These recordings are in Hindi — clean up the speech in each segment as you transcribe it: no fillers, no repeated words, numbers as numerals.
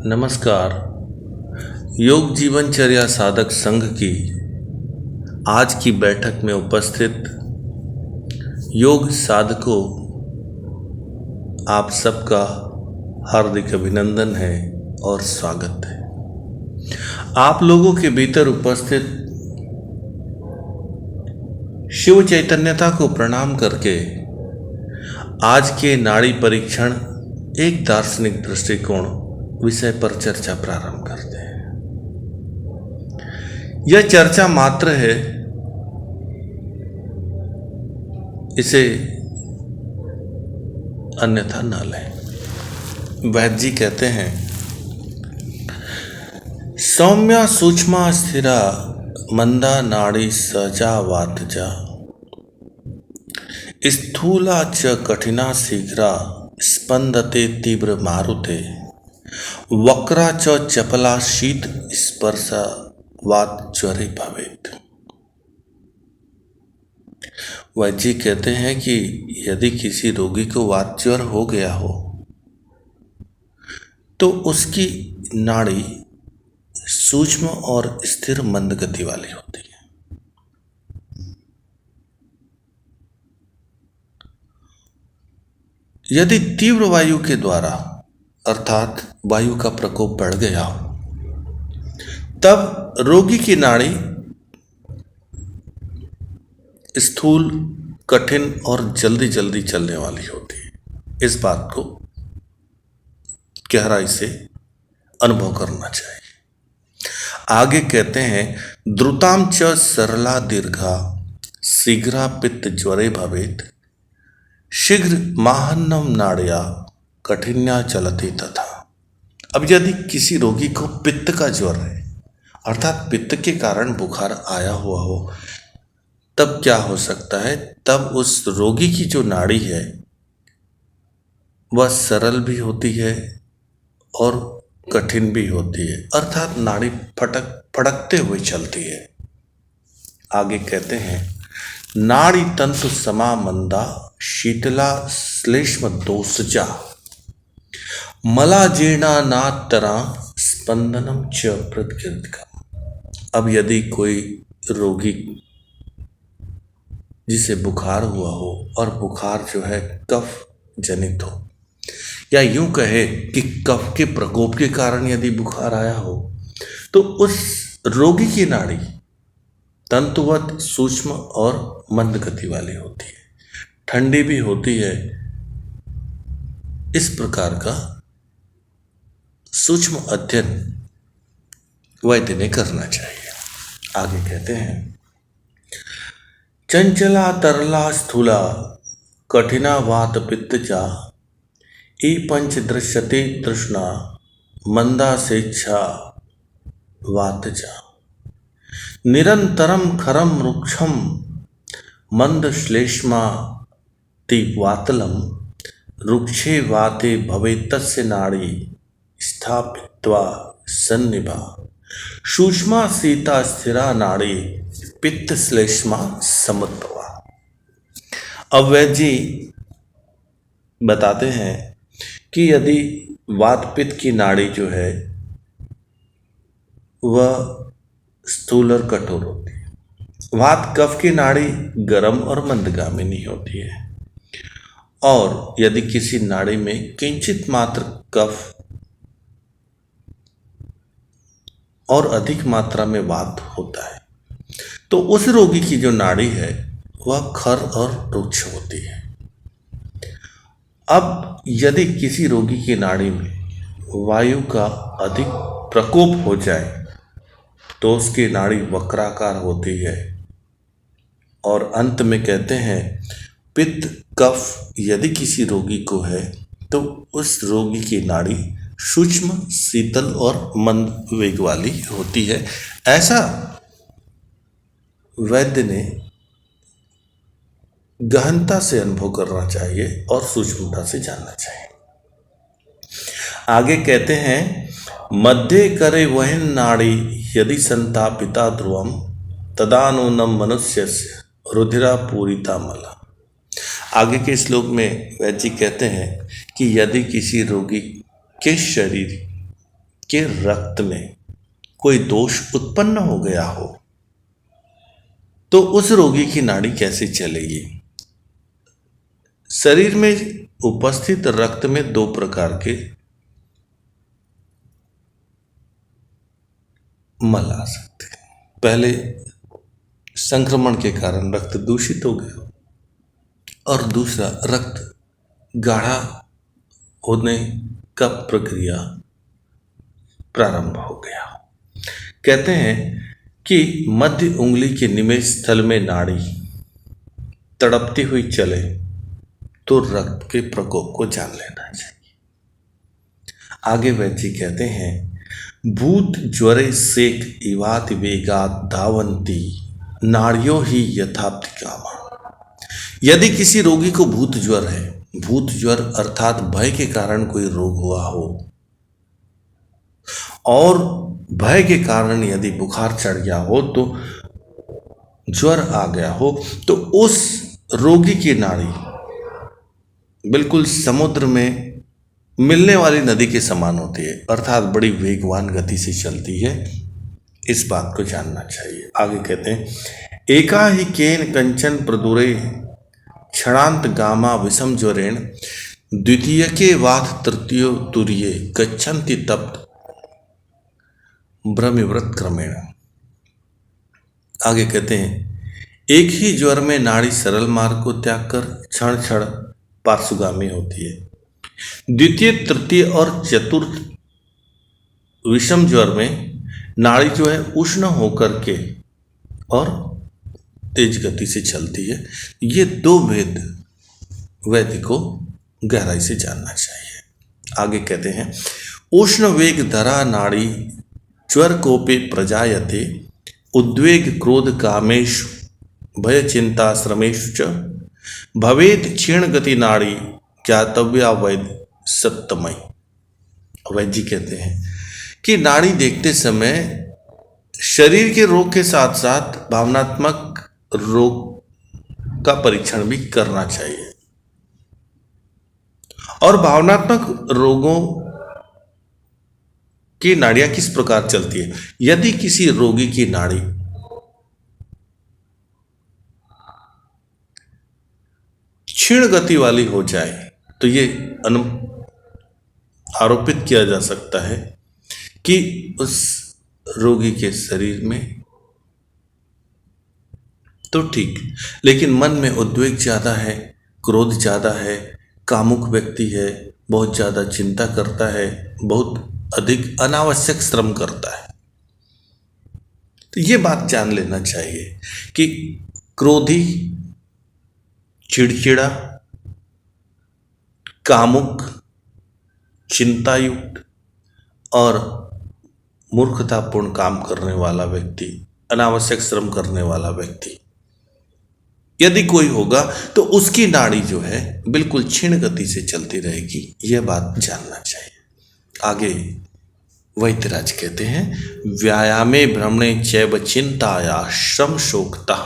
नमस्कार। योग जीवनचर्या साधक संघ की आज की बैठक में उपस्थित योग साधकों, आप सबका हार्दिक अभिनंदन है और स्वागत है। आप लोगों के भीतर उपस्थित शिव चैतन्यता को प्रणाम करके आज के नाड़ी परीक्षण एक दार्शनिक दृष्टिकोण विषय पर चर्चा प्रारंभ करते हैं। यह चर्चा मात्र है, इसे अन्यथा न लें। वैद्य जी कहते हैं, सौम्या सूक्ष्मा स्थिरा मंदा नाड़ी सजा वातजा स्थूला च कठिना शीघ्रा स्पंदते तीव्र मारुते वक्रा च चपला शीत स्पर्शा वात ज्वरे भवेत। वैद्य जी कहते हैं कि यदि किसी रोगी को वात ज्वर हो गया हो तो उसकी नाड़ी सूक्ष्म और स्थिर मंद गति वाली होती है। यदि तीव्र वायु के द्वारा अर्थात वायु का प्रकोप बढ़ गया हो तब रोगी की नाड़ी स्थूल, कठिन और जल्दी जल्दी चलने वाली होती है। इस बात को गहराई से अनुभव करना चाहिए। आगे कहते हैं, द्रुताम च सरला दीर्घा शीघ्रा पित्त ज्वरे भवेत शीघ्र माहन्नम नाड़िया कठिन्या चलती तथा। अब यदि किसी रोगी को पित्त का ज्वर है अर्थात पित्त के कारण बुखार आया हुआ हो तब क्या हो सकता है, तब उस रोगी की जो नाड़ी है वह सरल भी होती है और कठिन भी होती है, अर्थात नाड़ी फटकते हुए चलती है। आगे कहते हैं, नाड़ी तंतु समा मंदा शीतला श्लेष्म दोषजा मला जीर्णा नातरा स्पंदनम च प्रदीर्घ। अब यदि कोई रोगी जिसे बुखार हुआ हो और बुखार जो है कफ जनित हो या यूं कहे कि कफ के प्रकोप के कारण यदि बुखार आया हो तो उस रोगी की नाड़ी तंतुवत सूक्ष्म और मंद गति वाली होती है, ठंडी भी होती है। इस प्रकार का सूक्ष्म अध्ययन वैद्य ने करना चाहिए। आगे कहते हैं, चंचला तरला स्थूला कठिना वात पित्तजा ई पंच दृश्यते तृष्णा मंदा स्वेच्छा वातजा निरंतरम खरम रुक्षम मंद श्लेष्मा वातलम रुक्षे वाते भवे तस्य नाड़ी स्थापित्वा सन्निभा सूक्ष्मा सीता स्थिरा नाड़ी पित्त श्लेष्मा समुद्भवा। अब वैद्य जी बताते हैं कि यदि वात पित्त की नाड़ी जो है वह स्थूल और कठोर होती है, वात कफ की नाड़ी गर्म और मंदगामिनी होती है, और यदि किसी नाड़ी में किंचित मात्र कफ और अधिक मात्रा में वात होता है तो उस रोगी की जो नाड़ी है वह खर और रुक्ष होती है। अब यदि किसी रोगी की नाड़ी में वायु का अधिक प्रकोप हो जाए तो उसकी नाड़ी वक्राकार होती है, और अंत में कहते हैं, पित्त कफ यदि किसी रोगी को है तो उस रोगी की नाड़ी सूक्ष्म, शीतल और मंद वेग वाली होती है। ऐसा वैद्य ने गहनता से अनुभव करना चाहिए और सूक्ष्मता से जानना चाहिए। आगे कहते हैं, मध्य करे वहन नाड़ी यदि संतापिता ध्रुवम तदानुनम मनुष्यस्य रुधिरा पूरिता मला। आगे के श्लोक में वैद्य जी कहते हैं कि यदि किसी रोगी के शरीर के रक्त में कोई दोष उत्पन्न हो गया हो तो उस रोगी की नाड़ी कैसे चलेगी। शरीर में उपस्थित रक्त में दो प्रकार के मल आ सकते हैं। पहले संक्रमण के कारण रक्त दूषित हो गया और दूसरा रक्त गाढ़ा होने का प्रक्रिया प्रारंभ हो गया। कहते हैं कि मध्य उंगली के निमेष स्थल में नाड़ी तड़पती हुई चले तो रक्त के प्रकोप को जान लेना चाहिए। आगे वैद्य कहते हैं भूत ज्वरे सेक इवात वेगात धावंती नाड़ियों ही यथाप्ति कामा। यदि किसी रोगी को भूत ज्वर है, भूत ज्वर अर्थात भय के कारण कोई रोग हुआ हो और भय के कारण यदि बुखार चढ़ गया हो तो ज्वर आ गया हो तो उस रोगी की नाड़ी बिल्कुल समुद्र में मिलने वाली नदी के समान होती है, अर्थात बड़ी वेगवान गति से चलती है। इस बात को जानना चाहिए। आगे कहते हैं एका ही केन कंचन प्रदुरे क्षणांत गामा विषम ज्वरेण द्वितीय के वाथ तृतीय तुर्ये गच्छन्ति तप्त ब्रह्मव्रत क्रमेण। आगे कहते हैं एक ही ज्वर में नाड़ी सरल मार्ग को त्याग कर क्षण क्षण पार्श्वगामी होती है। द्वितीय तृतीय और चतुर्थ विषम ज्वर में नाड़ी जो है उष्ण होकर के और तेज गति से चलती है। ये दो भेद वैद्य को गहराई से जानना चाहिए। आगे कहते हैं उष्ण वेग धरा नाड़ी ज्वर कोपे प्रजायते उद्वेग क्रोध कामेश भय चिंता श्रमेश च भवेत क्षीण गति नाड़ी ज्ञातव्या वैद्य सत्तमय। वैद्य जी कहते हैं कि नाड़ी देखते समय शरीर के रोग के साथ साथ भावनात्मक रोग का परीक्षण भी करना चाहिए। और भावनात्मक रोगों की नाड़ियां किस प्रकार चलती है। यदि किसी रोगी की नाड़ी क्षीण गति वाली हो जाए तो ये आरोपित किया जा सकता है कि उस रोगी के शरीर में तो ठीक, लेकिन मन में उद्वेग ज़्यादा है, क्रोध ज़्यादा है, कामुक व्यक्ति है, बहुत ज़्यादा चिंता करता है, बहुत अधिक अनावश्यक श्रम करता है। तो ये बात जान लेना चाहिए कि क्रोधी, चिड़चिड़ा, कामुक, चिंतायुक्त और मूर्खतापूर्ण काम करने वाला व्यक्ति, अनावश्यक श्रम करने वाला व्यक्ति यदि कोई होगा तो उसकी नाड़ी जो है बिल्कुल क्षीण गति से चलती रहेगी। यह बात जानना चाहिए। आगे वैद्यराज कहते हैं व्यायामे भ्रमणे चैव चिंताया श्रम शोकता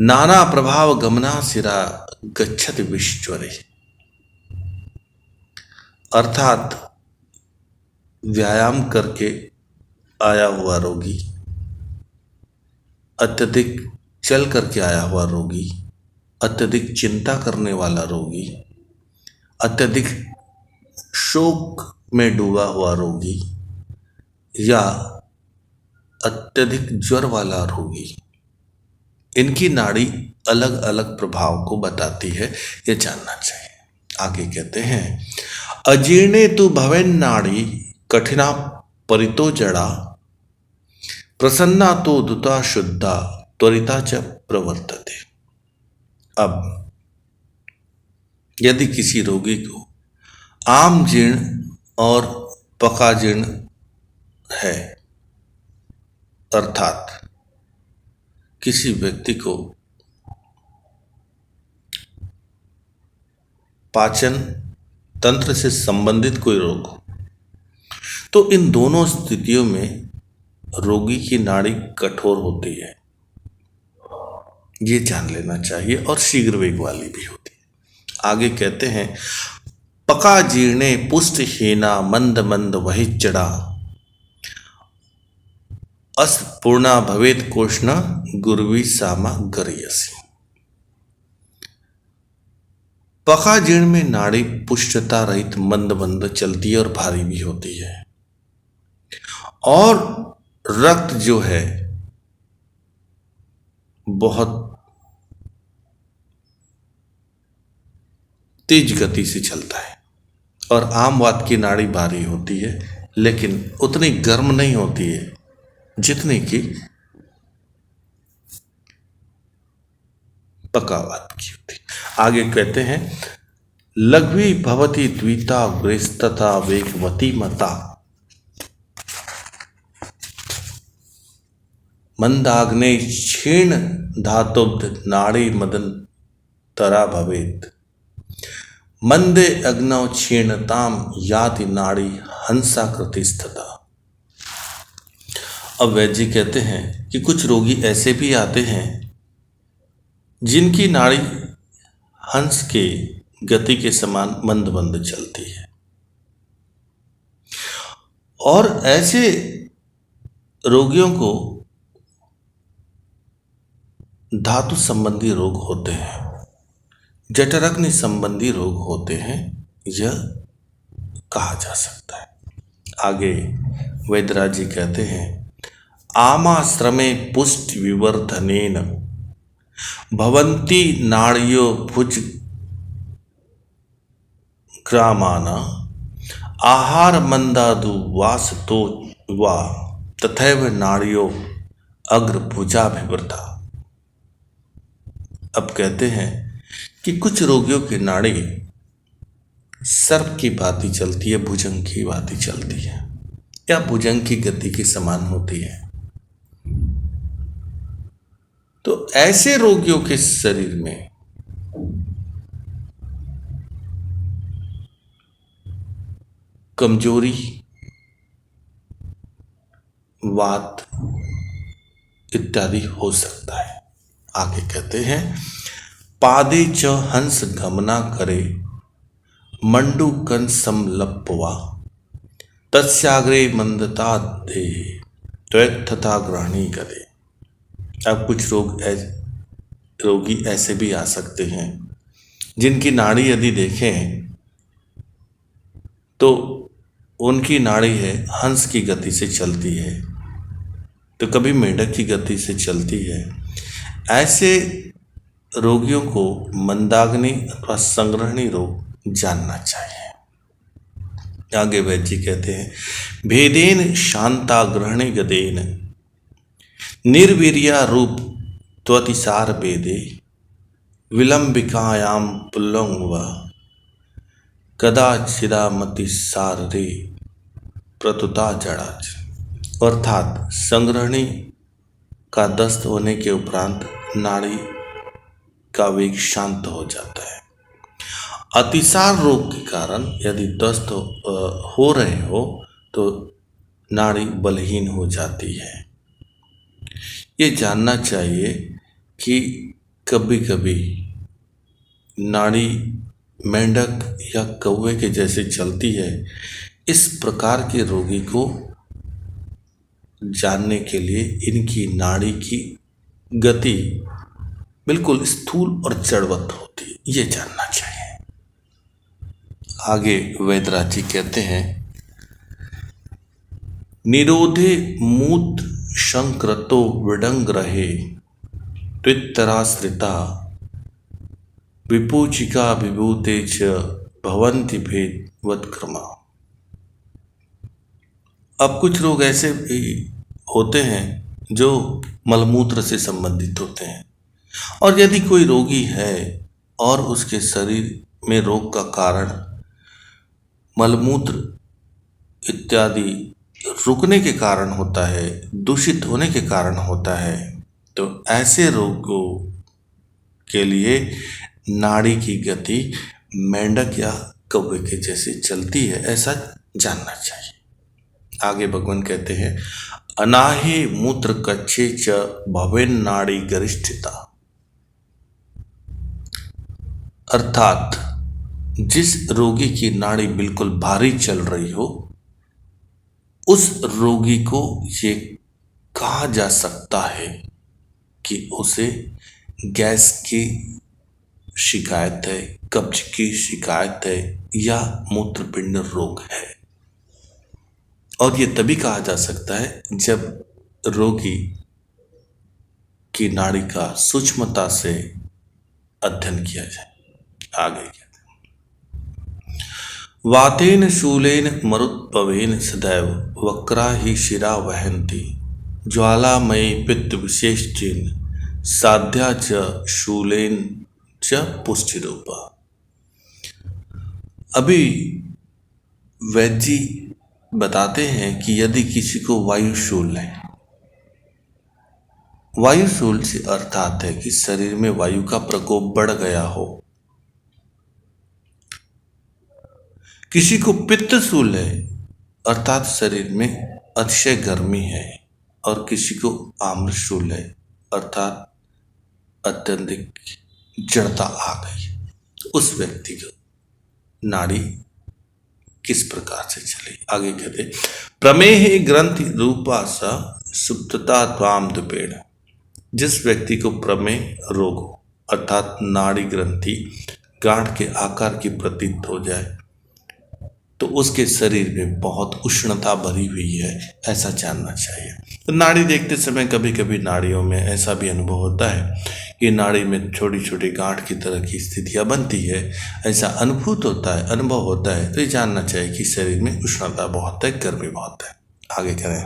नाना प्रभाव गमना सिरा गच्छति विश्वरे। अर्थात व्यायाम करके आया हुआ रोगी, अत्यधिक चल करके आया हुआ रोगी, अत्यधिक चिंता करने वाला रोगी, अत्यधिक शोक में डूबा हुआ रोगी या अत्यधिक ज्वर वाला रोगी, इनकी नाड़ी अलग अलग प्रभाव को बताती है, यह जानना चाहिए। आगे कहते हैं अजीर्णे तु भवेन नाड़ी कठिना परितो जड़ा प्रसन्ना तो दुता शुद्धा त्वरिता च प्रवर्तते। अब यदि किसी रोगी को आम जीर्ण और पका जीर्ण है, अर्थात किसी व्यक्ति को पाचन तंत्र से संबंधित कोई रोग हो, तो इन दोनों स्थितियों में रोगी की नाड़ी कठोर होती है, ये जान लेना चाहिए, और शीघ्र वेग वाली भी होती है। आगे कहते हैं पका जीर्णे पुष्टहीना मंद मंद वही चढ़ा अस पूर्णा भवेत कोष्ण गुरुवी सामा गरियसी। पका जीर्ण में नाड़ी पुष्टता रहित मंद मंद चलती है और भारी भी होती है, और रक्त जो है बहुत तेज गति से चलता है। और आम वात की नाड़ी भारी होती है, लेकिन उतनी गर्म नहीं होती है जितनी कि पकावात की होती है। आगे कहते हैं लघ्वी भवती द्विता ग्रेस्तथा वेगवती मता मंदाग्ने क्षीण धातुब्ध नाड़ी मदन तरा भवेत मंदे अग्नौ क्षीणताम याति नाड़ी हंसाकृति स्थिता। अब वैद्य जी कहते हैं कि कुछ रोगी ऐसे भी आते हैं जिनकी नाड़ी हंस के गति के समान मंद मंद चलती है, और ऐसे रोगियों को धातु संबंधी रोग होते हैं, जठराग्नि संबंधी रोग होते हैं, यह कहा जा सकता है। आगे वैद्यराज जी कहते हैं आमाश्रमे पुष्ट विवर्धनेन भवन्ति नाड़ियो भुज ग्रामाना आहार मंदादु वासतो वा तथैव नाड़ियो अग्र भुजाभिवृता। अब कहते हैं कि कुछ रोगियों की नाड़ी सर्प की भांति चलती है, भुजंग की भांति चलती है, या भुजंग की गति के समान होती है। तो ऐसे रोगियों के शरीर में कमजोरी, वात इत्यादि हो सकता है। आगे कहते हैं पादे च हंस गमना करे मंडूकन समलप्वा तस्याग्रे मंदता दे त्वक्तथा ग्रहणी करे। अब कुछ रोगी ऐसे भी आ सकते हैं जिनकी नाड़ी यदि देखें तो उनकी नाड़ी है हंस की गति से चलती है, तो कभी मेंढक की गति से चलती है। ऐसे रोगियों को मंदाग्नि अथवा संग्रहणी रोग जानना चाहिए। आगे वैद्य जी कहते हैं भेदेन शांता ग्रहणे गदेन निर्वीर्या रूप त्वतिसार भेदे विलंबिकायाम पुल्लंग कदाचिदामति सारे प्रतुता जड़ाच। अर्थात संग्रहणी का दस्त होने के उपरांत नाड़ी का वेग शांत हो जाता है। अतिसार रोग के कारण यदि दस्त हो रहे हो तो नाड़ी बलहीन हो जाती है। ये जानना चाहिए कि कभी कभी नाड़ी मेंढक या कौवे के जैसे चलती है। इस प्रकार के रोगी को जानने के लिए इनकी नाड़ी की गति बिल्कुल स्थूल और जड़वत होती है, ये जानना चाहिए। आगे वैद्यराज जी कहते हैं निरोधे मूत संक्रतो विडंग रहे त्वितराश्रिता विपूचिका विभूते च भवन्ति भेदवत् क्रमा। अब कुछ रोग ऐसे भी होते हैं जो मलमूत्र से संबंधित होते हैं, और यदि कोई रोगी है और उसके शरीर में रोग का कारण मलमूत्र इत्यादि रुकने के कारण होता है, दूषित होने के कारण होता है, तो ऐसे रोगों के लिए नाड़ी की गति मेंढक या कौवे के जैसे चलती है, ऐसा जानना चाहिए। आगे भगवान कहते हैं अनाहे मूत्र कच्छे च भवेन नाड़ी गरिष्ठिता। अर्थात जिस रोगी की नाड़ी बिल्कुल भारी चल रही हो, उस रोगी को ये कहा जा सकता है कि उसे गैस की शिकायत है, कब्ज की शिकायत है या मूत्रपिंड रोग है। और ये तभी कहा जा सकता है जब रोगी की नाड़ी का सूक्ष्मता से अध्ययन किया जाए। आगे क्या, वातेन शूलेन मरुत्पवेन सदैव वक्रा ही शिरा वहन्ति ज्वालामयी पित्त विशेषेन साध्या च शूलेन च पुष्टिरूपा। अभी वैद्य जी बताते हैं कि यदि किसी को वायुशूल है, वायुशूल से अर्थात है कि शरीर में वायु का प्रकोप बढ़ गया हो। किसी को पित्तशूल है अर्थात शरीर में अतिशय गर्मी है, और किसी को आम्रशूल है अर्थात अत्यधिक जड़ता आ गई। तो उस व्यक्ति को नाड़ी किस प्रकार से चले। आगे कहते, प्रमेह ग्रंथि रूपा सा सुप्तता त्वाम दुपेड़। जिस व्यक्ति को प्रमेह रोग हो अर्थात नाड़ी ग्रंथि गांठ के आकार की प्रतीत हो जाए, तो उसके शरीर में बहुत उष्णता भरी हुई है, ऐसा जानना चाहिए। तो नाड़ी देखते समय कभी कभी नाड़ियों में ऐसा भी अनुभव होता है कि नाड़ी में छोटी छोटी गांठ की तरह की स्थितियां बनती है, ऐसा अनुभव होता है। तो ये जानना चाहिए कि शरीर में उष्णता बहुत है, गर्मी बहुत है। आगे करें,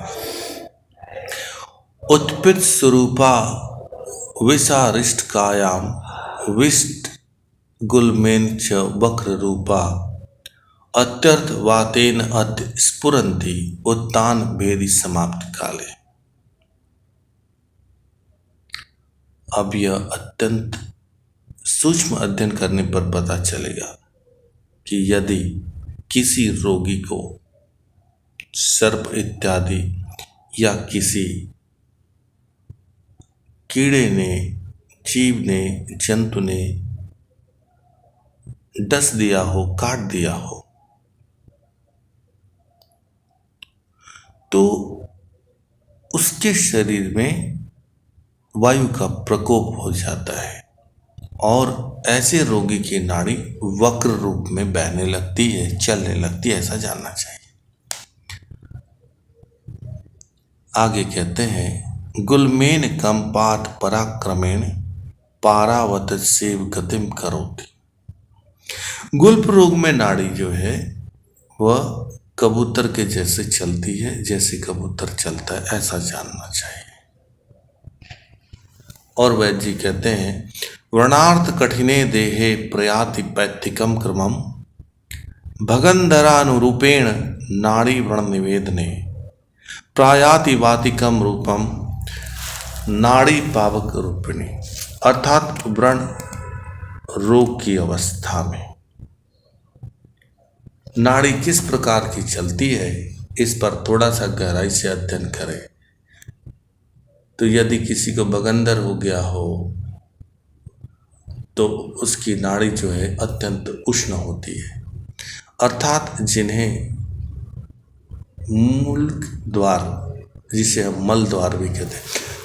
उत्पित स्वरूपा विषारिष्ट कायाम विष्ट गुलमेन च वक्र रूपा अत्यर्थ वातेन अत्य स्फुरन्ति उत्तान भेदी समाप्ति काले। अब यह अत्यंत सूक्ष्म अध्ययन करने पर पता चलेगा कि यदि किसी रोगी को सर्प इत्यादि या किसी कीड़े ने, जीव ने, जंतु ने डस दिया हो, काट दिया हो, तो उसके शरीर में वायु का प्रकोप हो जाता है और ऐसे रोगी की नाड़ी वक्र रूप में बहने लगती है, चलने लगती है, ऐसा जानना चाहिए। आगे कहते हैं, गुलमेन कंपात पराक्रमेण पारावत सेव गतिम करोति। गुल्फ रोग में नाड़ी जो है वह कबूतर के जैसे चलती है, जैसे कबूतर चलता है, ऐसा जानना चाहिए। और वैद्य जी कहते हैं, वर्णार्थ कठिने देहे प्रयाति पैथिकम क्रमम भगंधरानुरूपेण नाड़ी व्रण निवेदने प्रायाति वातिकम रूपम नाड़ी पावक रूपिणी। अर्थात व्रण रोग की अवस्था में नाड़ी किस प्रकार की चलती है, इस पर थोड़ा सा गहराई से अध्ययन करें। तो यदि किसी को बगंदर हो गया हो तो उसकी नाड़ी जो है अत्यंत उष्ण होती है, अर्थात जिन्हें मूल द्वार, जिसे हम मल द्वार भी कहते हैं,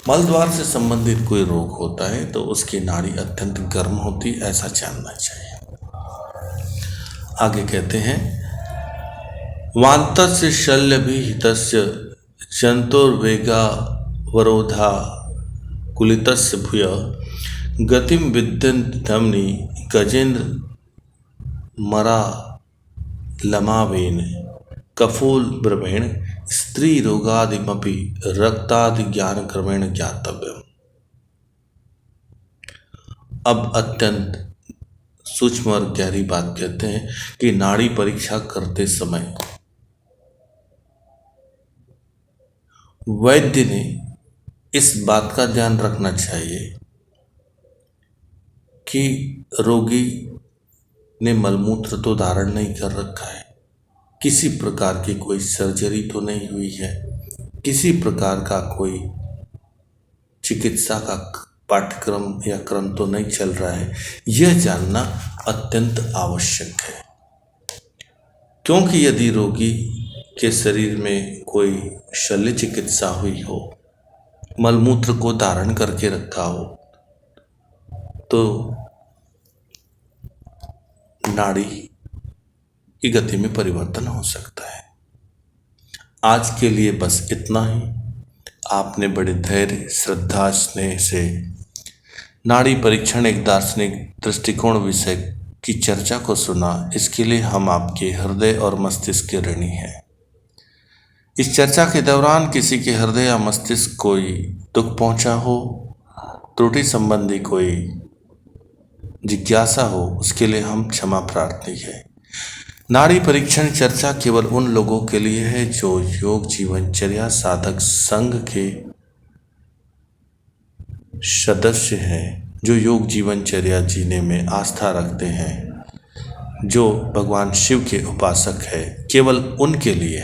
मल द्वार से संबंधित कोई रोग होता है तो उसकी नाड़ी अत्यंत गर्म होती, ऐसा जानना चाहिए। आगे कहते हैं, वान्तस्य शल्य भी हितस्य जंतुर्वेगा वरोधा कुलितस्य भूय गतिम विद्यन धमनी गजेंद्र मरा लमावेन कफोल ब्रह्मेण स्त्री रोगादिमपि रक्तादि ज्ञान क्रमेण ज्ञातव्यम। अब अत्यंत सूक्ष्म और गहरी बात कहते हैं कि नाड़ी परीक्षा करते समय वैद्य ने इस बात का ध्यान रखना चाहिए कि रोगी ने मलमूत्र तो धारण नहीं कर रखा है, किसी प्रकार की कोई सर्जरी तो नहीं हुई है, किसी प्रकार का कोई चिकित्सा का पाठ्यक्रम या क्रम तो नहीं चल रहा है, यह जानना अत्यंत आवश्यक है। क्योंकि यदि रोगी के शरीर में कोई शल्य चिकित्सा हुई हो, मलमूत्र को धारण करके रखा हो, तो नाड़ी की गति में परिवर्तन हो सकता है। आज के लिए बस इतना ही। आपने बड़े धैर्य, श्रद्धा, स्नेह से नाड़ी परीक्षण एक दार्शनिक दृष्टिकोण विषय की चर्चा को सुना। इसके लिए हम आपके हृदय और मस्तिष्क के ऋणी हैं। इस चर्चा के दौरान किसी के हृदय या मस्तिष्क कोई दुख पहुंचा हो, त्रुटि संबंधी कोई जिज्ञासा हो, उसके लिए हम क्षमा प्रार्थी हैं। नाड़ी परीक्षण चर्चा केवल उन लोगों के लिए है जो योग जीवनचर्या साधक संघ के सदस्य हैं, जो योग जीवनचर्या जीने में आस्था रखते हैं, जो भगवान शिव के उपासक है, केवल उनके लिए है।